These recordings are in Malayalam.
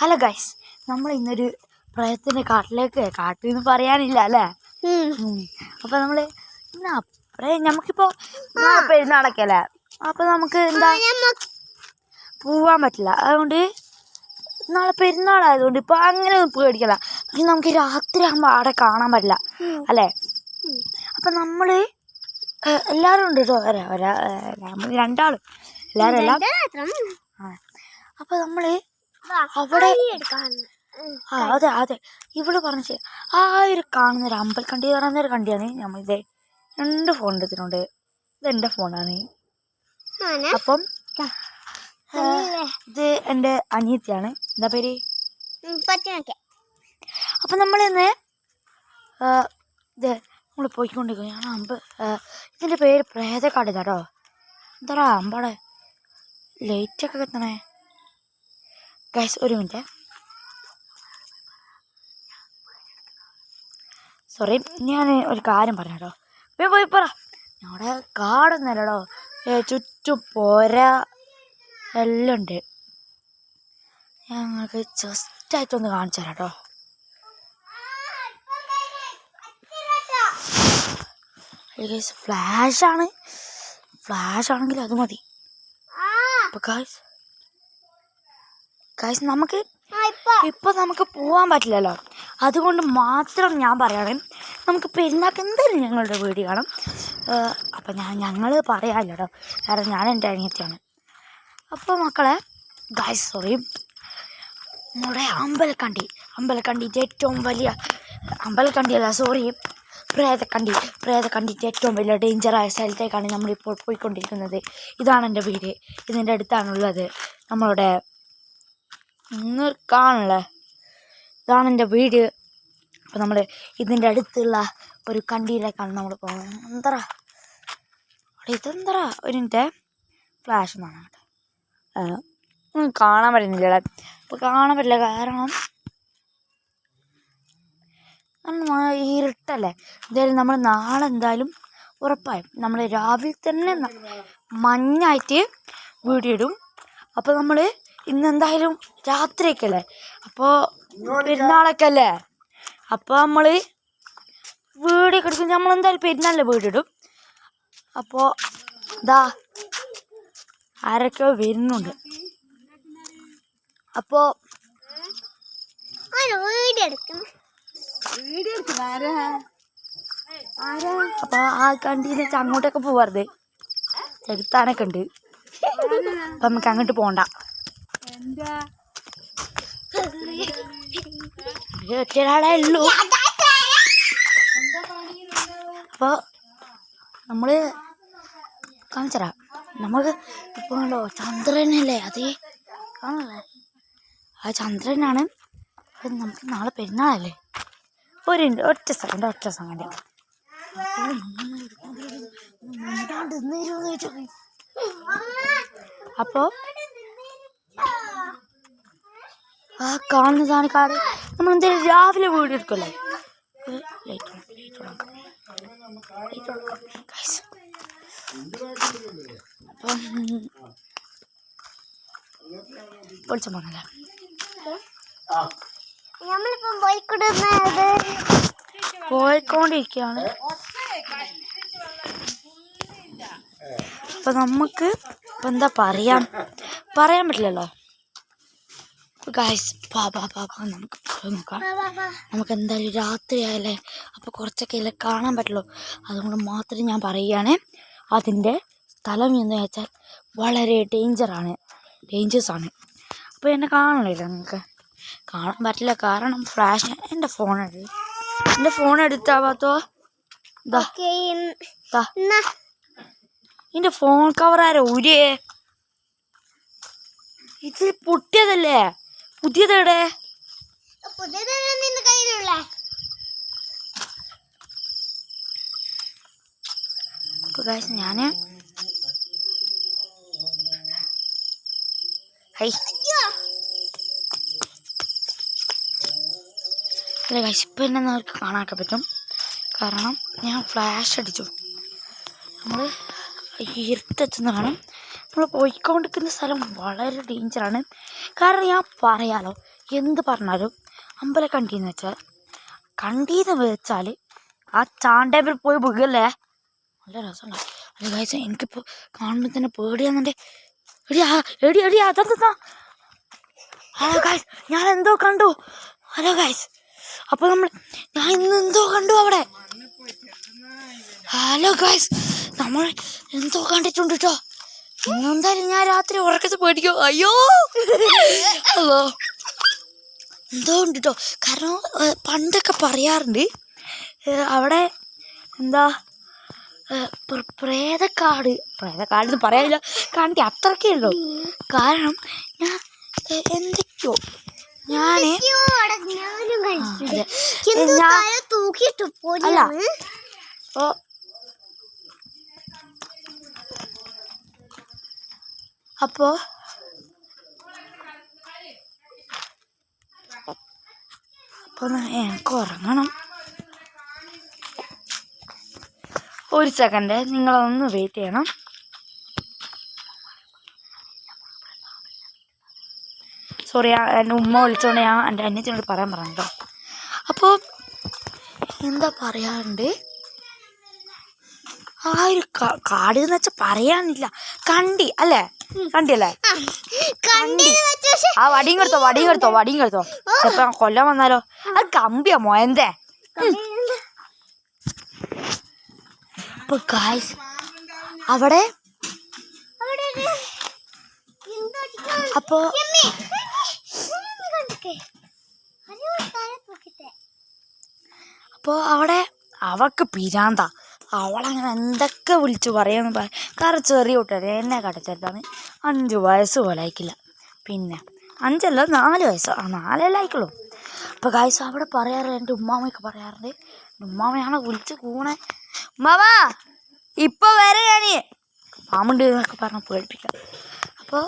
ഹലോ ഗൈസ്, നമ്മൾ ഇന്നൊരു പ്രയത്തിൻ്റെ കാട്ടിലെന്ന് പറയാനില്ല അല്ലേ. അപ്പം നമ്മൾ നമുക്കിപ്പോൾ പെരുന്നാളൊക്കെയല്ലേ, അപ്പം നമുക്ക് എന്താ പോവാൻ പറ്റില്ല. അതുകൊണ്ട് നാളെ പെരുന്നാളായതുകൊണ്ട് ഇപ്പോൾ അങ്ങനെ ഒന്നും പേടിക്കല. പക്ഷെ നമുക്ക് രാത്രി ആകുമ്പോൾ അവിടെ കാണാൻ പറ്റില്ല അല്ലേ. അപ്പം നമ്മൾ എല്ലാവരും ഉണ്ട് കേട്ടോ, രണ്ടാളും എല്ലാവരും എല്ലാം. അപ്പം നമ്മൾ അവിടെ അതെ അതെ ഇവിടെ പറഞ്ഞ ആ ഒരു കാണുന്നൊരു അമ്പലക്കണ്ടി പറയുന്നൊരു കണ്ടിയാണ്. നമ്മളിത് 2 ഫോൺ എടുത്തിട്ടുണ്ട്. ഇതെൻ്റെ ഫോണാണ്. അപ്പം ഇത് എൻ്റെ അനിയത്തിയാണ്. എന്താ പേര്? അപ്പം നമ്മളിന്ന് ഇത് നമ്മൾ പോയിക്കൊണ്ടിരിക്കും. ഇതിൻ്റെ പേര് പ്രേതക്കാട് കേട്ടോ. എന്താടാ അമ്പാടെ ലൈറ്റൊക്കെ എത്തണേ ഗൈസ്. ഒരു മിനിറ്റ്, സോറി. ഞാൻ ഒരു കാര്യം പറഞ്ഞു കേട്ടോ. പോയി പറ. ഞങ്ങളുടെ കാടൊന്നുമല്ലടോ, ചുറ്റും പോര എല്ലാം ഉണ്ട്. ഞങ്ങൾക്ക് ജസ്റ്റായിട്ടൊന്ന് കാണിച്ചു തരാം കേട്ടോ. ഫ്ലാഷാണ്, ഫ്ലാഷാണെങ്കിൽ അത് മതി. അപ്പോൾ ഗൈസ് നമുക്ക് ഇപ്പം നമുക്ക് പോകാൻ പറ്റില്ലല്ലോ. അതുകൊണ്ട് മാത്രം ഞാൻ പറയുകയാണ്, നമുക്ക് പെരുന്നാൾക്ക് എന്തായാലും ഞങ്ങളുടെ വീഡിയോ കാണും. അപ്പം ഞങ്ങൾ പറയാമല്ലോ കേട്ടോ, കാരണം ഞാൻ എൻ്റെ അനിയത്തിയാണ്. അപ്പോൾ മക്കളെ ഗൈസ്, സോറി, നമ്മുടെ അമ്പലക്കണ്ടിൻ്റെ ഏറ്റവും വലിയ അമ്പലക്കണ്ടിയല്ല, സോറി, പ്രേതക്കണ്ടിൻ്റെ ഏറ്റവും വലിയ ഡേഞ്ചറായ സ്ഥലത്തേക്കാണ് നമ്മളിപ്പോൾ പോയിക്കൊണ്ടിരിക്കുന്നത്. ഇതാണ് എൻ്റെ വീട്, ഇതിൻ്റെ അടുത്താണുള്ളത്. നമ്മളുടെ കാണല്ലേ, ഇതാണ് എൻ്റെ വീട്. അപ്പോൾ നമ്മൾ ഇതിൻ്റെ അടുത്തുള്ള ഒരു കണ്ടിയിലേക്കാണ് നമ്മൾ പോകുന്നത്. ഇതെന്തറാ ഒരു മിനിറ്റ്, ഫ്ലാഷ് എന്നാണ് കേട്ടോ. കാണാൻ പറ്റുന്നില്ല. അപ്പോൾ കാണാൻ പറ്റില്ല കാരണം ഇരുട്ടല്ലേ. എന്തായാലും നമ്മൾ നാളെ എന്തായാലും ഉറപ്പായും നമ്മൾ രാവിലെ തന്നെ മഞ്ഞായിട്ട് വീഡിയോ ഇടും. അപ്പോൾ നമ്മൾ ഇന്നെന്തായാലും രാത്രിയൊക്കെ അല്ലേ, അപ്പോൾ പെരുന്നാളൊക്കെ അല്ലേ, അപ്പോൾ നമ്മൾ വീഡിയോ ഒക്കെ എടുക്കും. നമ്മളെന്തായാലും പെരുന്നാളിൻ്റെ വീഡിയോ ഇടും. അപ്പോൾ ഇതാ ആരൊക്കെയോ വരുന്നുണ്ട്. അപ്പോൾ അപ്പോൾ ആ കണ്ടിന്ന് വെച്ചാൽ അങ്ങോട്ടൊക്കെ പോവാറുത് ചെകുത്താനൊക്കെ ഉണ്ട്. അപ്പം നമുക്ക് അങ്ങോട്ട് പോകണ്ട. ഒറ്റൊരാളേ ഉള്ളൂ. അപ്പോൾ നമ്മൾ കാണിച്ചറാ. നമുക്ക് ഇപ്പോൾ ഉണ്ടോ ചന്ദ്രനല്ലേ, അതേ കാണല്ലേ, ആ ചന്ദ്രനാണ്. നമുക്ക് നാളെ പെരുന്നാളല്ലേ. ഒറ്റ സെക്കൻഡ് അപ്പോൾ ആ കാണുന്നതാണ് കാട്. നമ്മൾ എന്തായാലും രാവിലെ വീഡിയോ എടുക്കുമല്ലോ. അപ്പം പൊളിച്ചാൽ പോകണല്ലേ. പോയിക്കൊണ്ടിരിക്കുകയാണ്. അപ്പം നമുക്ക് ഇപ്പം എന്താ പറയാൻ പറ്റില്ലല്ലോ. ഗൈസ് നമുക്ക് പോയി നോക്കാം. നമുക്ക് എന്തായാലും രാത്രിയായല്ലേ, അപ്പോൾ കുറച്ചൊക്കെ അല്ലേ കാണാൻ പറ്റുള്ളൂ. അതുകൊണ്ട് മാത്രം ഞാൻ പറയുകയാണ്, അതിൻ്റെ സ്ഥലം എന്ന് വെച്ചാൽ വളരെ ഡേഞ്ചേഴ്സാണ്. അപ്പോൾ എന്നെ കാണണില്ല, നിങ്ങൾക്ക് കാണാൻ പറ്റില്ല കാരണം ഫ്ലാഷ്. എൻ്റെ ഫോൺ എടുത്താവാത്തോ. എൻ്റെ ഫോൺ കവറാരോ ഊരിയേ. ഇത് പൊട്ടിയതല്ലേ, പുതിയതെവിടെ? ഞാൻ അല്ല ഗൈസ്, ഇപ്പം എന്നെ നിങ്ങൾക്ക് കാണാനൊക്കെ പറ്റും കാരണം ഞാൻ ഫ്ലാഷ് അടിച്ചു. നമ്മൾ ഇരുട്ടെത്തുന്ന കാണും. നമ്മൾ പോയിക്കൊണ്ടിരിക്കുന്ന സ്ഥലം വളരെ ഡേഞ്ചറാണ് കാരണം ഞാൻ പറയാലോ, എന്ത് പറഞ്ഞാലും അമ്പലക്കണ്ടീന്ന് വെച്ചാൽ ആ ചാണ്ടേമ്പിൽ പോയി വീഴല്ലേ, നല്ല രസമുണ്ടാവും. അല്ല ഗൈസ്, എനിക്കിപ്പോൾ കാണുമ്പോൾ തന്നെ പേടിയാന്നുണ്ട്. എടി അതെന്താ? ഹലോ ഗൈസ്, ഞാൻ എന്തോ കണ്ടു. ഹലോ ഗൈസ്, അപ്പോൾ ഞാൻ ഇന്ന് എന്തോ കണ്ടു അവിടെ. ഹലോ ഗൈസ്, നമ്മൾ എന്തോ കണ്ടിട്ടുണ്ട് കേട്ടോ. ഇന്നെന്തായാലും ഞാൻ രാത്രി ഉറക്കത്ത് പേടിക്കും. അയ്യോ ഹലോ, എന്തോ ഉണ്ട് കേട്ടോ. കാരണം പണ്ടൊക്കെ പറയാറുണ്ട് അവിടെ എന്താ പ്രേതക്കാടെന്ന് പറയാനില്ല, കണ്ടി അത്രക്കേ ഉള്ളൂ. കാരണം ഞാൻ എന്തൊക്കെയോ അല്ല അപ്പോ എനിക്ക് ഉറങ്ങണം. ഒരു സെക്കൻഡ്, നിങ്ങളൊന്ന് വെയിറ്റ് ചെയ്യണം. സോറി, എൻ്റെ ഉമ്മ വിളിച്ചോണ്ട് ഞാൻ എൻ്റെ അന്യത്തിനോട് പറയാൻ പറഞ്ഞോ. അപ്പോൾ എന്താ പറയാറുണ്ട്, ആ ഒരു കാട് എന്ന് വെച്ചാൽ പറയാനില്ല, കണ്ടി അല്ലേ? കണ്ടിയല്ലേ? ആ വടിയും കൊടുത്തോ ചിലപ്പോ കൊല്ലം വന്നാലോ. അത് കമ്പിയാ മോയന്തേ. അപ്പൊ ഗായ്സ് അവിടെ അപ്പോ അവിടെ അവൾക്ക് പിരാന്താ. അവളങ്ങനെ എന്തൊക്കെ വിളിച്ചു പറയാന്ന് പറയാം. കാരണം ചെറിയ കുട്ടിയാണ്, എന്നെ കടച്ചെടുത്താണ് 5 വയസ്സ് പോലെ ആയിക്കില്ല. പിന്നെ 5 അല്ല 4 വയസ്സ്, 4 ആയിക്കുള്ളൂ. അപ്പോൾ ഗായ്സ് അവിടെ പറയാറുണ്ട്, എൻ്റെ ഉമ്മാമയൊക്കെ പറയാറുണ്ട്. എൻ്റെ ഉമ്മാമയാണ് വിളിച്ച് കൂണേ, ഉമ്മാമ ഇപ്പൊ വരെ ഞാന് പാമ്പുണ്ട് എന്നൊക്കെ പറഞ്ഞ് പേടിപ്പിക്കാം. അപ്പോൾ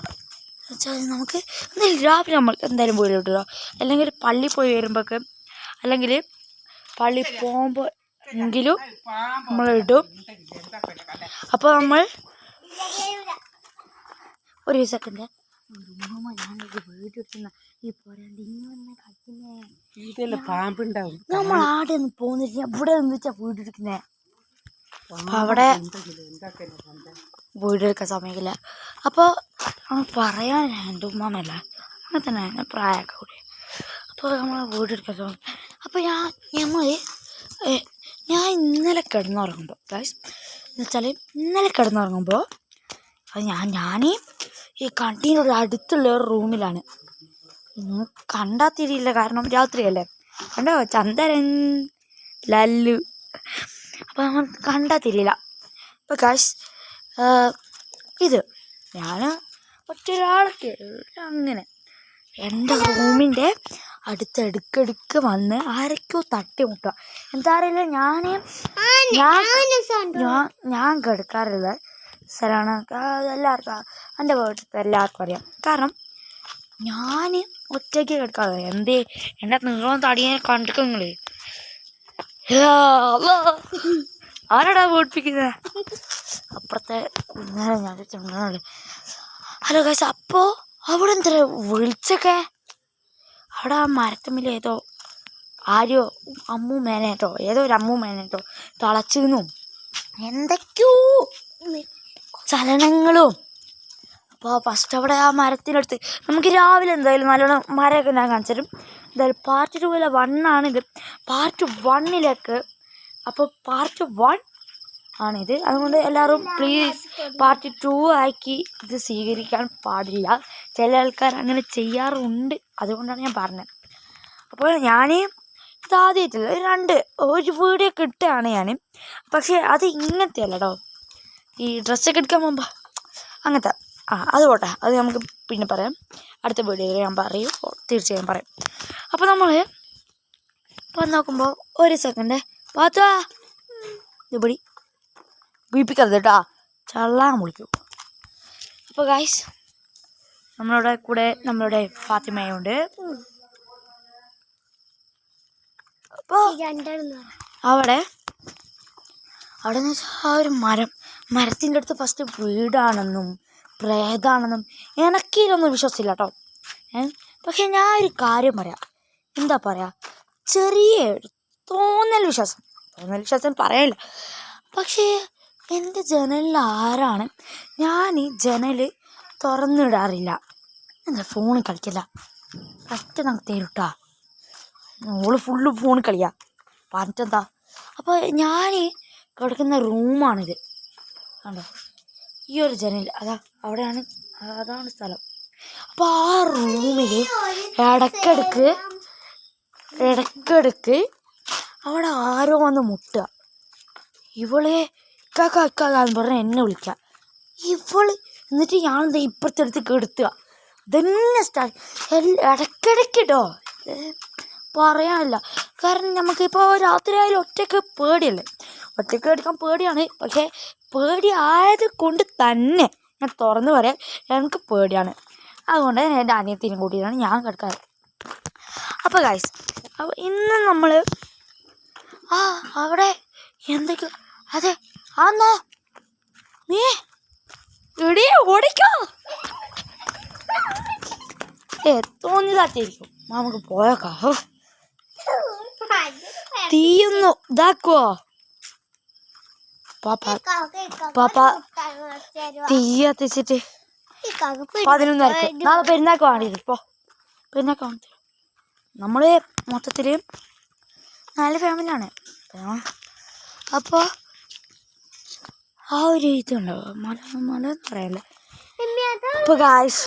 വെച്ചാൽ നമുക്ക് എന്തായാലും രാവിലെ നമ്മൾക്ക് എന്തായാലും വീട് കിട്ടുക, അല്ലെങ്കിൽ പള്ളി പോയി വരുമ്പോഴൊക്കെ, അല്ലെങ്കിൽ പള്ളി പോകുമ്പോൾ എങ്കിലും നമ്മൾ ഇടും. അപ്പോൾ നമ്മൾ ഒരു സെക്കൻഡ്, ഞാനൊരു വീട് കിട്ടുന്ന ഈ പോരാണ്ട് പാമ്പുണ്ടാവും. നമ്മൾ ആടെ ഒന്നും പോകുന്നില്ല, ഇവിടെ നിന്ന് വെച്ചാൽ വീട് എടുക്കുന്നേ. അപ്പം അവിടെ വീടെടുക്കാൻ സമയമില്ല. അപ്പോൾ പറയാൻ എൻ്റെ ഉമ്മാമല്ല അങ്ങനെ തന്നെ പ്രായമൊക്കെ കൂടി. അപ്പോൾ നമ്മൾ വീടെടുക്കാൻ സമയം. അപ്പോൾ ഞാൻ ഇന്നലെ കിടന്നുറങ്ങുമ്പോൾ ഗൈസ് എന്നുവെച്ചാൽ ഇന്നലെ കിടന്നുറങ്ങുമ്പോൾ ഞാൻ ഈ കണ്ടീനോട് അടുത്തുള്ള ഒരു റൂമിലാണ്. കണ്ടാൽ തിരിയില്ല, കാരണം രാത്രിയല്ലേ. കണ്ടോ ചന്ദരൻ ലല്ലു. അപ്പോൾ നമ്മൾ കണ്ടാൽ തിരിയില്ല. അപ്പോൾ ഗൈസ് ഇത് ഞാൻ ഒറ്റൊരാളൊക്കെ അങ്ങനെ എൻ്റെ റൂമിൻ്റെ അടുത്തെടുക്കെടുക്ക് വന്ന് ആരൊക്കെയോ തട്ടിമുട്ടുക. എന്താ അറിയില്ല, ഞാൻ കിടക്കാറുള്ള സ്ഥലമാണ്. എല്ലാവർക്കും എൻ്റെ വീട്ടിലത്തെ എല്ലാവർക്കും അറിയാം. കാരണം ഞാൻ ഒറ്റയ്ക്ക് കിടക്കാതെ എന്തേ എൻ്റെ നീളം തടിയെ കണ്ടിട്ട് നിങ്ങൾ ആരാടാ ഓടിപ്പിക്കുന്നത്? അപ്പുറത്തെ ഇന്നലെ ഞാൻ ചുണ്ടനുണ്ട്. ഹലോ ഗൈസ്, അപ്പോൾ അവിടെ എന്താ വിളിച്ചൊക്കെ അവിടെ ആ മരത്തമ്മിൽ ഏതോ ആരോ ഏതോ ഒരു അമ്മൂമ്മേനേട്ടോ തളച്ചിരുന്നും എന്തൊക്കെയോ ചലനങ്ങളും. അപ്പോൾ ഫസ്റ്റ് അവിടെ ആ മരത്തിനടുത്ത് നമുക്ക് രാവിലെ എന്തായാലും നല്ലോണം മരമൊക്കെ ഞാൻ കാണിച്ചു. എന്തായാലും പാർട്ട് 2 1 പാർട്ട് 1 അപ്പോൾ പാർട്ട് 1 ആണിത്. അതുകൊണ്ട് എല്ലാവരും പ്ലീസ് പാർട്ട് 2 ആക്കി ഇത് സ്വീകരിക്കാൻ പാടില്ല. ചില ആൾക്കാർ അങ്ങനെ ചെയ്യാറുണ്ട്, അതുകൊണ്ടാണ് ഞാൻ പറഞ്ഞത്. അപ്പോൾ ഞാൻ ഇതാദ്യമായിട്ടില്ല, ഒരു വീഡിയോ കിട്ടുകയാണ് ഞാൻ. പക്ഷേ അത് ഇങ്ങനത്തെ അല്ല കേട്ടോ, ഈ ഡ്രസ്സൊക്കെ എടുക്കാൻ പോകുമ്പോൾ അങ്ങനത്തെ. അത് പോട്ടെ, അത് നമുക്ക് പിന്നെ പറയാം. അടുത്ത വീഡിയോയിൽ ഞാൻ പറയും, തീർച്ചയായും പറയും. അപ്പോൾ നമ്മൾ വന്ന് നോക്കുമ്പോൾ ഒരു സെക്കൻഡ് പാത്താ ഇതുപടി വീപ്പിക്കരുത് കേട്ടോ, ചള്ളാൻ വിളിക്കും. അപ്പോൾ ഗൈസ് നമ്മളുടെ ഫാത്തിമയുണ്ട്. അപ്പോൾ അവിടെ എന്ന് വെച്ചാൽ ആ ഒരു മരത്തിൻ്റെ അടുത്ത് ഫസ്റ്റ് വീടാണെന്നും പ്രേതാണെന്നും എനിക്കിതൊന്നും വിശ്വസിച്ചില്ല കേട്ടോ. പക്ഷെ ഞാൻ ഒരു കാര്യം പറയാം. എന്താ പറയുക, ചെറിയ തോന്നൽ വിശ്വാസം പറയാനില്ല. പക്ഷേ എൻ്റെ ജനലിൽ ആരാണ്, ഞാൻ ഈ ജനൽ തുറന്നിടാറില്ല. എന്താ ഫോണിൽ കളിക്കില്ല, പറ്റ നമുക്ക് തരുട്ടാ. ഓള് ഫുള്ള് ഫോണിൽ കളിയാ പറഞ്ഞിട്ടെന്താ. അപ്പോൾ ഞാൻ കിടക്കുന്ന റൂമാണിത് കണ്ടോ, ഈ ഒരു ജനൽ അതാ അവിടെയാണ്, അതാണ് സ്ഥലം. അപ്പോൾ ആ റൂമിൽ ഇടയ്ക്കിടയ്ക്ക് അവിടെ ആരോ വന്ന് മുട്ടുക. ഇവളെ ഇക്കാന്ന് പറഞ്ഞാൽ എന്നെ വിളിക്കുക. എന്നിട്ട് ഞാൻ ഇപ്പുറത്തെടുത്ത് കെടുത്തുക. ഇതന്നെ ഇടയ്ക്കിടയ്ക്ക് കേട്ടോ, പറയാനില്ല. കാരണം നമുക്കിപ്പോൾ രാത്രി ആയാലും ഒറ്റയ്ക്ക് പേടിയല്ലേ, ഒറ്റയ്ക്ക് എടുക്കാൻ പേടിയാണ്. പക്ഷേ പേടി ആയത് കൊണ്ട് തന്നെ ഞാൻ തുറന്ന് പറയാം, എനിക്ക് പേടിയാണ്. അതുകൊണ്ട് എൻ്റെ അനിയത്തിനും കൂട്ടിയിട്ടാണ് ഞാൻ കിടക്കാറ്. അപ്പോൾ ഗൈസ്, അപ്പോൾ ഇന്ന് നമ്മൾ അവിടെ എന്തൊക്കെയോ, അതെ ആന്നോ നീ എടീ ഓടിക്കോ, തോന്നിയതാറ്റിരിക്കും. നമുക്ക് പോയേക്കാം. തീയൊന്നു ഇതാക്കുവോ പാപ്പ, തീ കത്തിച്ചിട്ട് 11:30 നാളെ പെരുന്നാൾക്ക് വേണ്ടിയത്. ഇപ്പോൾ പെരുന്നാൾക്ക് വേണ്ടി നമ്മൾ മൊത്തത്തിൽ നല്ല ഫാമിലിയാണ്. അപ്പോൾ ആ ഒരു ഇതുണ്ടോ, മല എന്ന് പറയല്ലേ. അപ്പോൾ ഗായ്സ്